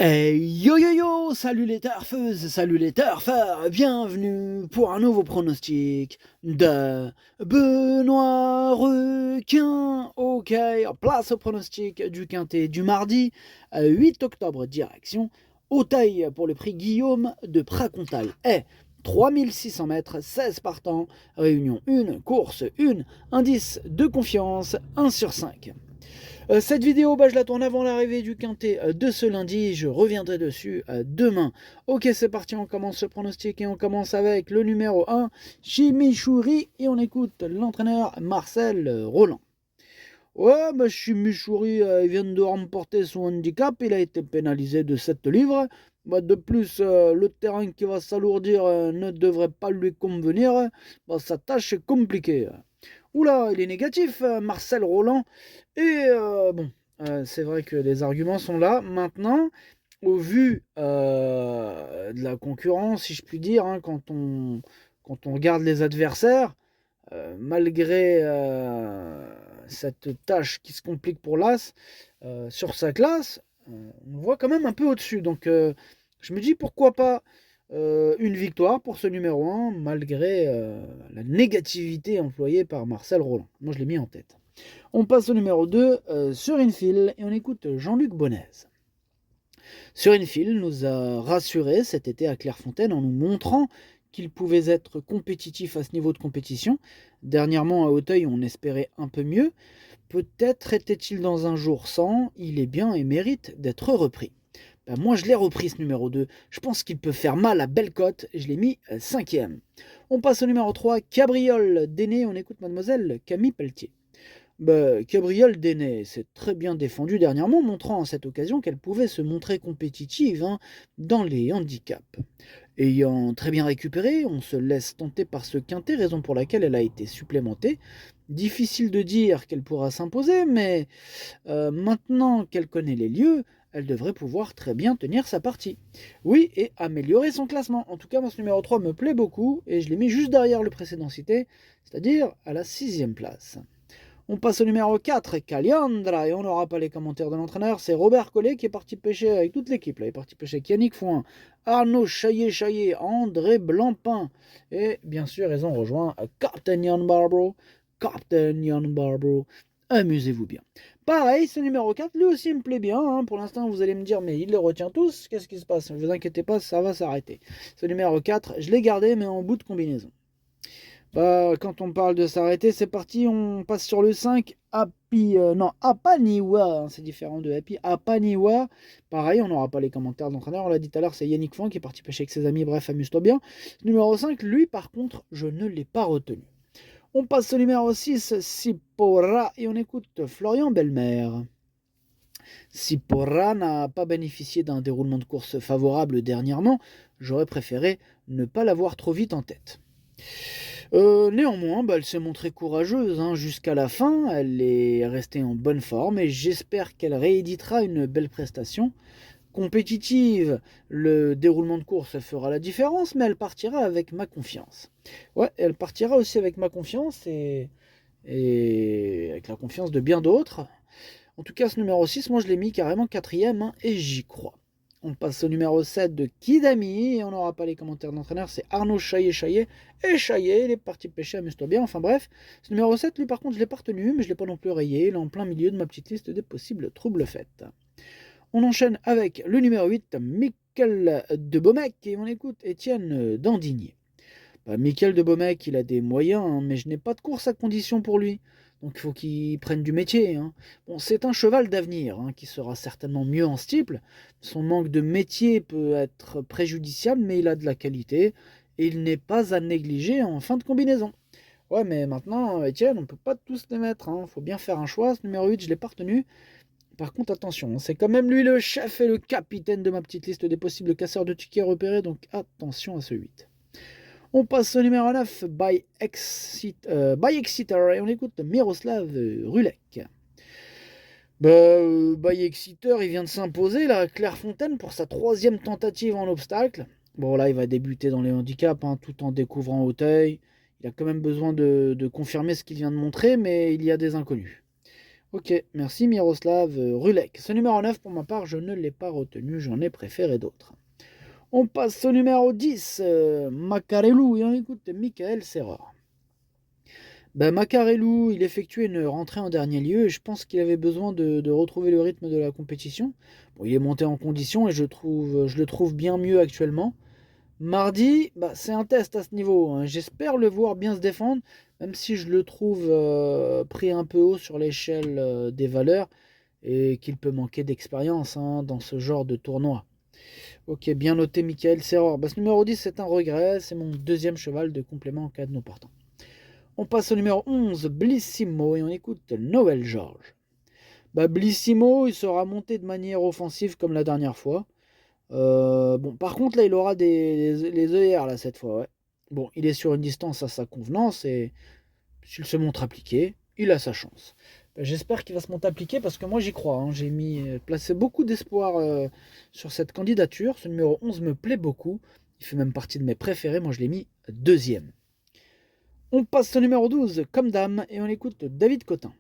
Yo yo yo, salut les turfeuses, salut les turfeurs, bienvenue pour un nouveau pronostic de Benoît Requin. Ok, place au pronostic du quintet du mardi 8 octobre, direction Auteuil pour le prix Guillaume de Pracontal. 3600 mètres, 16 partants, réunion 1, course 1, indice de confiance 1 sur 5. Cette vidéo, je la tourne avant l'arrivée du quintet de ce lundi. Je reviendrai dessus demain. Ok, c'est parti, on commence le pronostic et on commence avec le numéro 1, Chimichurri. Et on écoute l'entraîneur Marcel Roland. Ouais, Chimichurri, il vient de remporter son handicap. Il a été pénalisé de 7 livres. De plus, le terrain qui va s'alourdir ne devrait pas lui convenir. Sa tâche est compliquée. Oula, il est négatif, Marcel Roland. Et c'est vrai que les arguments sont là. Maintenant, au vu de la concurrence, si je puis dire, quand on regarde les adversaires, malgré cette tâche qui se complique pour l'As, sur sa classe, on le voit quand même un peu au-dessus. Donc je me dis pourquoi pas une victoire pour ce numéro 1, malgré la négativité employée par Marcel Roland. Moi, je l'ai mis en tête. On passe au numéro 2, sur Infield, et on écoute Jean-Luc Bonnez. Sur Infield nous a rassurés cet été à Clairefontaine en nous montrant qu'il pouvait être compétitif à ce niveau de compétition. Dernièrement, à Auteuil, on espérait un peu mieux. Peut-être était-il dans un jour sans, il est bien et mérite d'être repris. Moi, je l'ai repris ce numéro 2. Je pense qu'il peut faire mal à Bellecote. Je l'ai mis 5e. On passe au numéro 3, Cabriole d'Aîné. On écoute mademoiselle Camille Pelletier. Cabriole d'Aîné s'est très bien défendue dernièrement, montrant à cette occasion qu'elle pouvait se montrer compétitive dans les handicaps. Ayant très bien récupéré, on se laisse tenter par ce quintet, raison pour laquelle elle a été supplémentée. Difficile de dire qu'elle pourra s'imposer, mais maintenant qu'elle connaît les lieux, elle devrait pouvoir très bien tenir sa partie. Oui, et améliorer son classement. En tout cas, moi, ce numéro 3 me plaît beaucoup, et je l'ai mis juste derrière le précédent cité, c'est-à-dire à la 6e place. On passe au numéro 4, Caliandra, et on n'aura pas les commentaires de l'entraîneur, c'est Robert Collet qui est parti pêcher avec toute l'équipe. Là, il est parti pêcher avec Yannick Fouin, Arnaud Chaillet, André Blancpain, et bien sûr, ils ont rejoint Captain Jan Barbro. Amusez-vous bien. Pareil, ce numéro 4, lui aussi me plaît bien. Pour l'instant, vous allez me dire, mais il les retient tous. Qu'est-ce qui se passe? Ne vous inquiétez pas, ça va s'arrêter. Ce numéro 4, je l'ai gardé, mais en bout de combinaison. Quand on parle de s'arrêter, c'est parti, on passe sur le 5, Apaniwa, c'est différent de Happy, Apaniwa, pareil, on n'aura pas les commentaires d'entraîneur, on l'a dit tout à l'heure, c'est Yannick Fouin qui est parti pêcher avec ses amis, bref, amuse-toi bien. Numéro 5, lui par contre, je ne l'ai pas retenu. On passe au numéro 6, Sipora, et on écoute Florian Belmer. Sipora n'a pas bénéficié d'un déroulement de course favorable dernièrement, j'aurais préféré ne pas l'avoir trop vite en tête. Néanmoins, elle s'est montrée courageuse jusqu'à la fin, elle est restée en bonne forme et j'espère qu'elle rééditera une belle prestation. Compétitive, le déroulement de course fera la différence, mais elle partira avec ma confiance. Ouais, elle partira aussi avec ma confiance et avec la confiance de bien d'autres. En tout cas, ce numéro 6, moi je l'ai mis carrément 4e et j'y crois. On passe au numéro 7 de Kidami, et on n'aura pas les commentaires d'entraîneur, c'est Arnaud Chaillet, et Chaillet, il est parti pêcher, amuse-toi bien, enfin bref. Ce numéro 7, lui par contre, je ne l'ai pas retenu, mais je ne l'ai pas non plus rayé, il est en plein milieu de ma petite liste des possibles troubles faits. On enchaîne avec le numéro 8, Michael de Baumec, et on écoute Étienne Dandigné. Michael de Baumec, il a des moyens, mais je n'ai pas de course à condition pour lui. Donc il faut qu'il prenne du métier. Bon, c'est un cheval d'avenir qui sera certainement mieux en steeple. Son manque de métier peut être préjudiciable, mais il a de la qualité et il n'est pas à négliger en fin de combinaison. Ouais, mais maintenant, Étienne, on ne peut pas tous les mettre. Il faut bien faire un choix. Ce numéro 8, je ne l'ai pas retenu. Par contre, attention, c'est quand même lui le chef et le capitaine de ma petite liste des possibles casseurs de tickets repérés, donc attention à ce 8. On passe au numéro 9, by Exeter, et on écoute Miroslav Rulek. By Exeter, il vient de s'imposer là, à Clairefontaine pour sa 3e tentative en obstacle. Bon, là, il va débuter dans les handicaps, tout en découvrant Auteuil. Il a quand même besoin de confirmer ce qu'il vient de montrer, mais il y a des inconnus. Ok, merci Miroslav Rulek. Ce numéro 9, pour ma part, je ne l'ai pas retenu, j'en ai préféré d'autres. On passe au numéro 10, Macarelou, et on écoute Michael Serror. Ben, Macarelou, il effectuait une rentrée en dernier lieu et je pense qu'il avait besoin de retrouver le rythme de la compétition. Bon, il est monté en condition et je le trouve bien mieux actuellement. Mardi, bah, c'est un test à ce niveau, hein. J'espère le voir bien se défendre, même si je le trouve pris un peu haut sur l'échelle des valeurs et qu'il peut manquer d'expérience, hein, dans ce genre de tournoi. Ok, bien noté, Michael Serror. Bah, ce numéro 10, c'est un regret, c'est mon deuxième cheval de complément en cas de non portant. On passe au numéro 11, Blissimo, et on écoute Noël Georges. Bah, Blissimo, il sera monté de manière offensive comme la dernière fois. Bon, par contre, là, il aura les ER, là, cette fois, ouais. Bon, il est sur une distance à sa convenance, et s'il se montre appliqué, il a sa chance. Bah, j'espère qu'il va se monter appliqué, parce que moi, j'y crois, hein. J'ai placé beaucoup d'espoir sur cette candidature. Ce numéro 11 me plaît beaucoup. Il fait même partie de mes préférés. Moi, je l'ai mis deuxième. On passe au numéro 12, Comme Dame, et on écoute David Cotin.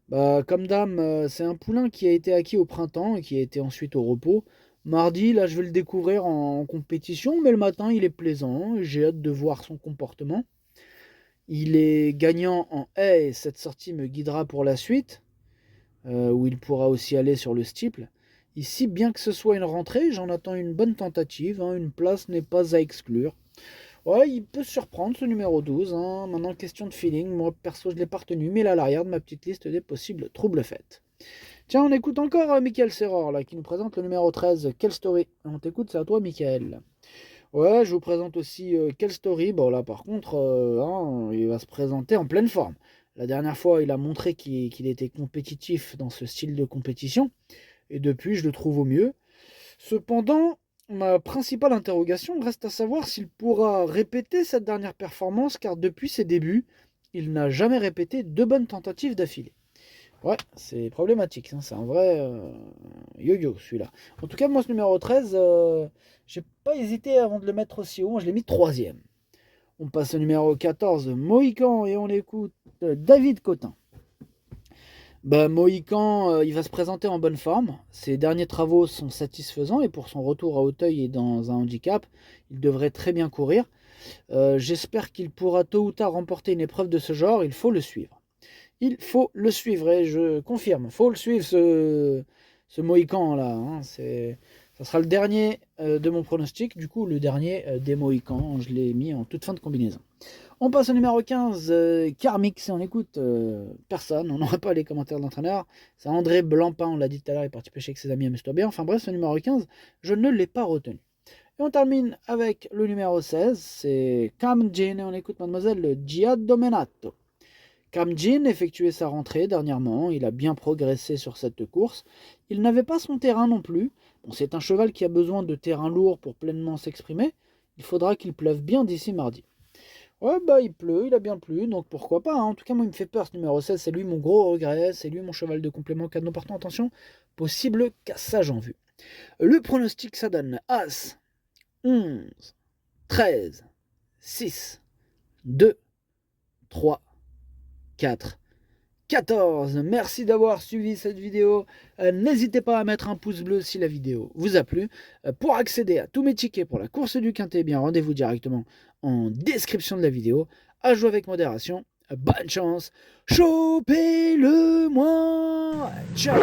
Bah, Comme Dame, c'est un poulain qui a été acquis au printemps et qui a été ensuite au repos. Mardi, là, je vais le découvrir en compétition, mais le matin, il est plaisant. J'ai hâte de voir son comportement. Il est gagnant en haie et cette sortie me guidera pour la suite, où il pourra aussi aller sur le steeple. Ici, bien que ce soit une rentrée, j'en attends une bonne tentative, hein. Une place n'est pas à exclure. Ouais, il peut surprendre ce numéro 12, hein. Maintenant, question de feeling. Moi, perso, je ne l'ai pas retenu, mais il est à l'arrière de ma petite liste des possibles troubles faits. Tiens, on écoute encore Michael Serror, là, qui nous présente le numéro 13, Quelle Story. On t'écoute, c'est à toi, Michael. Ouais, je vous présente aussi Quelle Story. Bon, là, par contre, hein, il va se présenter en pleine forme. La dernière fois, il a montré qu'il était compétitif dans ce style de compétition, et depuis, je le trouve au mieux. Cependant, ma principale interrogation reste à savoir s'il pourra répéter cette dernière performance, car depuis ses débuts, il n'a jamais répété deux bonnes tentatives d'affilée. Ouais, c'est problématique, hein, c'est un vrai yo-yo celui-là. En tout cas, moi, ce numéro 13, j'ai pas hésité avant de le mettre aussi haut, je l'ai mis troisième. On passe au numéro 14, Mohican, et on écoute David Cotin. Bah, Mohican, il va se présenter en bonne forme. Ses derniers travaux sont satisfaisants et pour son retour à Auteuil et dans un handicap, il devrait très bien courir. J'espère qu'il pourra tôt ou tard remporter une épreuve de ce genre. Il faut le suivre. Il faut le suivre et je confirme, il faut le suivre ce Mohican là, hein. Ça sera le dernier de mon pronostic, du coup le dernier des Mohicans. Je l'ai mis en toute fin de combinaison. On passe au numéro 15, Carmix, et on écoute personne, on n'aura pas les commentaires de l'entraîneur. C'est André Blancpain, on l'a dit tout à l'heure, il est parti pêcher avec ses amis, amuse-toi bien. Enfin bref, ce numéro 15, je ne l'ai pas retenu. Et on termine avec le numéro 16, c'est Cam Jean, et on écoute mademoiselle Gia Domenato. Cam Jean effectuait sa rentrée dernièrement, il a bien progressé sur cette course. Il n'avait pas son terrain non plus. Bon, c'est un cheval qui a besoin de terrain lourd pour pleinement s'exprimer. Il faudra qu'il pleuve bien d'ici mardi. Ouais, bah il pleut, il a bien plu, donc pourquoi pas, hein. En tout cas, moi, il me fait peur ce numéro 16, c'est lui mon gros regret, c'est lui mon cheval de complément cadeau partant. Attention, possible cassage en vue. Le pronostic, ça donne As, 11, 13, 6, 2, 3, 4, 14. Merci d'avoir suivi cette vidéo. N'hésitez pas à mettre un pouce bleu si la vidéo vous a plu. Pour accéder à tous mes tickets pour la course du Quintet, bien rendez-vous directement en description de la vidéo. À jouer avec modération. Bonne chance. Chopez-le moi. Ciao.